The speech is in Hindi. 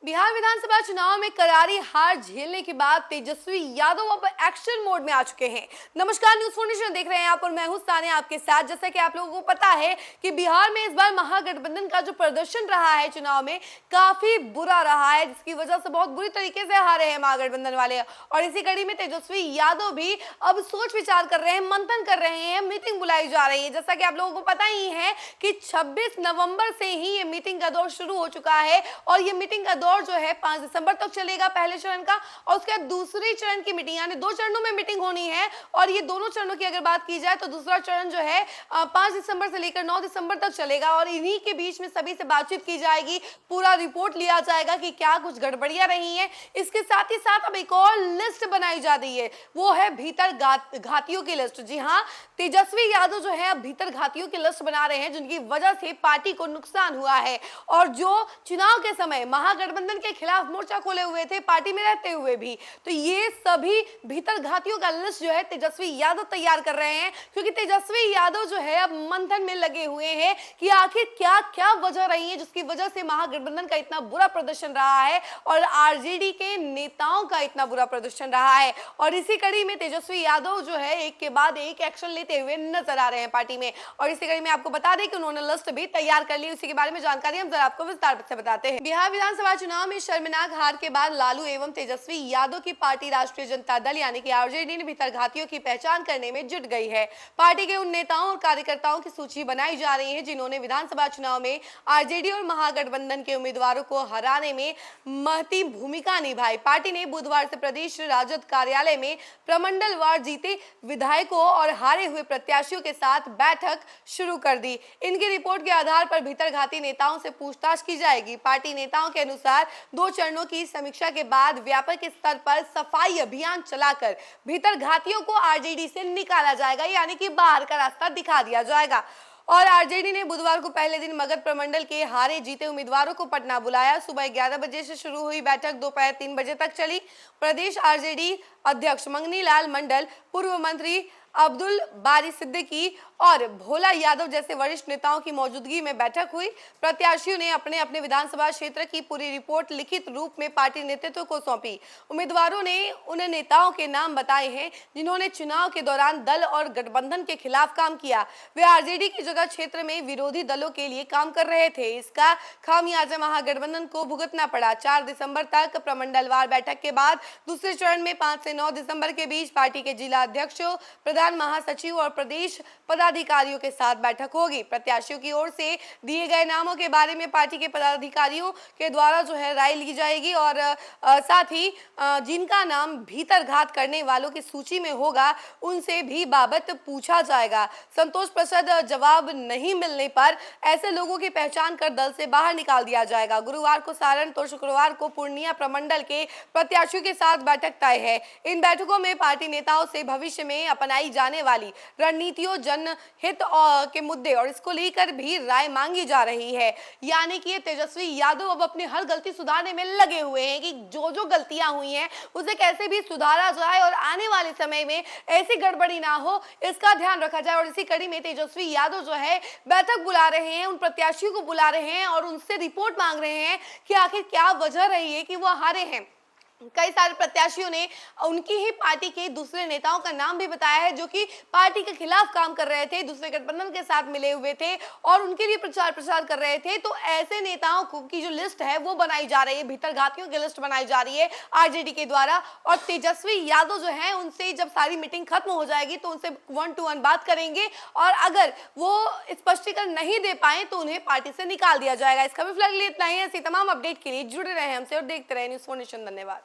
बिहार विधानसभा चुनाव में करारी हार झेलने के बाद तेजस्वी यादव अब एक्शन मोड में आ चुके हैं। नमस्कार, न्यूज़ 4 नेशन देख रहे हैं आप और मैं हूं सानिया आपके साथ। जैसा कि आप लोगों को पता है कि बिहार में इस बार महागठबंधन का जो प्रदर्शन रहा है चुनाव में काफी बुरा रहा है, जिसकी वजह से बहुत बुरी तरीके से हारे हैं महागठबंधन वाले। और इसी कड़ी में तेजस्वी यादव भी अब सोच विचार कर रहे हैं, मंथन कर रहे हैं, मीटिंग बुलाई जा रही है। जैसा कि आप लोगों को पता ही है कि 26 नवंबर से ही ये मीटिंग का दौर शुरू हो चुका है और ये मीटिंग का दौर जो है 5 दिसंबर तक चलेगा पहले चरण का, और उसके बाद दूसरे चरण की मीटिंग, यानी 2 चरणों में मीटिंग होनी है। और ये दोनों चरणों की अगर बात की जाए तो दूसरा चरण जो है 5 दिसंबर से लेकर 9 दिसंबर तक चलेगा और इन्हीं के बीच में सभी से बातचीत की जाएगी, पूरा रिपोर्ट लिया जाएगा कि क्या कुछ गड़बड़ियां रही हैं। इसके साथ ही साथ अब एक और लिस्ट बनाई जा रही है, वो है भीतर घातियों की लिस्ट। जी हाँ, तेजस्वी यादव जो है अब भीतर घातियों की लिस्ट बना रहे हैं जिनकी वजह से पार्टी को नुकसान हुआ है और जो चुनाव के समय महागठबंधन के खिलाफ मोर्चा खोले हुए थे पार्टी में रहते हुए भी, तो ये सभी भीतर घातियों का लिस्ट जो है तेजस्वी यादव तैयार कर रहे हैं, क्योंकि तेजस्वी यादव जो है अब मंथन में लगे हुए हैं कि आखिर क्या क्या वजह रही है जिसकी वजह से महागठबंधन का इतना बुरा प्रदर्शन रहा है और आरजेडी के नेताओं का इतना बुरा प्रदर्शन रहा है। और इसी कड़ी में तेजस्वी यादव जो है एक के बाद एक एक्शन लेते हुए नजर आ रहे हैं पार्टी में। और इसी कड़ी में आपको बता दें कि उन्होंने लिस्ट भी तैयार कर ली, उसी के बारे में जानकारी हम जरा आपको विस्तार से बताते हैं। बिहार विधानसभा चुनाव में शर्मनाक हार के बाद लालू एवं तेजस्वी यादव की पार्टी राष्ट्रीय जनता दल यानी कि आरजेडी ने भीतर घातियों की पहचान करने में जुट गई है। पार्टी के उन नेताओं और कार्यकर्ताओं की सूची बनाई जा रही है जिन्होंने विधानसभा चुनाव में आरजेडी और महागठबंधन के उम्मीदवारों को हराने में महती भूमिका निभाई। पार्टी ने बुधवार से प्रदेश राजद कार्यालय में प्रमंडलवार जीते विधायकों और हारे हुए प्रत्याशियों के साथ बैठक शुरू कर दी। इनकी रिपोर्ट के आधार पर भीतर घाती नेताओं से पूछताछ की जाएगी। पार्टी नेताओं के अनुसार 2 चरणों की समीक्षा के बाद व्यापक स्तर पर सफाई अभियान चलाकर भीतर घातियों को आरजेडी से निकाला जाएगा, यानी कि बाहर का रास्ता दिखा दिया जाएगा। और आरजेडी ने बुधवार को पहले दिन मगध प्रमंडल के हारे जीते उम्मीदवारों को पटना बुलाया। सुबह 11 बजे से शुरू हुई बैठक दोपहर 3 बजे तक चली। प्रदेश आरजेडी अध्यक्ष मंगनी लाल मंडल, पूर्व मंत्री अब्दुल बारी सिद्दीकी और भोला यादव जैसे वरिष्ठ नेताओं की मौजूदगी में बैठक हुई। प्रत्याशियों ने अपने अपने विधानसभा क्षेत्र की पूरी रिपोर्ट लिखित रूप में पार्टी नेतृत्व को सौंपी। उम्मीदवारों ने उन नेताओं के नाम बताए हैं जिन्होंने चुनाव के दौरान दल और गठबंधन के खिलाफ काम किया। वे आरजेडी की जगह क्षेत्र में विरोधी दलों के लिए काम कर रहे थे। इसका खामियाजा महागठबंधन को भुगतना पड़ा। 4 दिसंबर तक प्रमंडलवार बैठक के बाद दूसरे चरण में 5 से 9 दिसंबर के बीच पार्टी के जिला अध्यक्षों, प्रधान महासचिव और प्रदेश पदाधिकारियों के साथ बैठक होगी। प्रत्याशियों की ओर से दिए गए नामों के बारे में पार्टी के पदाधिकारियों के द्वारा जो है राय ली जाएगी और साथ ही जिनका नाम भीतर घात करने वालों की सूची में होगा उनसे भी बाबत पूछा जाएगा। संतोष प्रसाद जवाब नहीं मिलने पर ऐसे लोगों की पहचान कर दल से बाहर निकाल दिया जाएगा। गुरुवार को सारण तो शुक्रवार को पूर्णिया प्रमंडल के प्रत्याशियों के साथ बैठक तय है। इन बैठकों में पार्टी नेताओं से भविष्य में अपनाई जाने वाली रणनीतियों, जनहित के मुद्दे और इसको लेकर भी राय मांगी जा रही है। यानी कि तेजस्वी यादव अब अपनी हर गलती सुधारने में लगे हुए हैं कि जो जो गलतियां हुई हैं उसे कैसे भी सुधारा जाए और आने वाले समय में ऐसी गड़बड़ी ना हो, इसका ध्यान रखा जाए। और इसी कड़ी में तेजस्वी यादव जो है बैठक बुला रहे हैं, उन प्रत्याशियों को बुला रहे हैं और उनसे रिपोर्ट मांग रहे हैं कि आखिर क्या वजह रही है कि वो हारे हैं। कई सारे प्रत्याशियों ने उनकी ही पार्टी के दूसरे नेताओं का नाम भी बताया है जो कि पार्टी के खिलाफ काम कर रहे थे, दूसरे गठबंधन के साथ मिले हुए थे और उनके लिए प्रचार प्रसार कर रहे थे। तो ऐसे नेताओं की जो लिस्ट है वो बनाई जा रही है, भीतर घातियों की लिस्ट बनाई जा रही है आरजेडी के द्वारा। और तेजस्वी यादव जो है उनसे जब सारी मीटिंग खत्म हो जाएगी तो उनसे 1 to 1 बात करेंगे और अगर वो स्पष्टीकरण नहीं दे पाए तो उन्हें पार्टी से निकाल दिया जाएगा। इसका भी फिलहाल इतना ही है। ऐसी तमाम अपडेट के लिए जुड़े रहे हमसे और देखते रहे न्यूज़ 4 नेशन। धन्यवाद।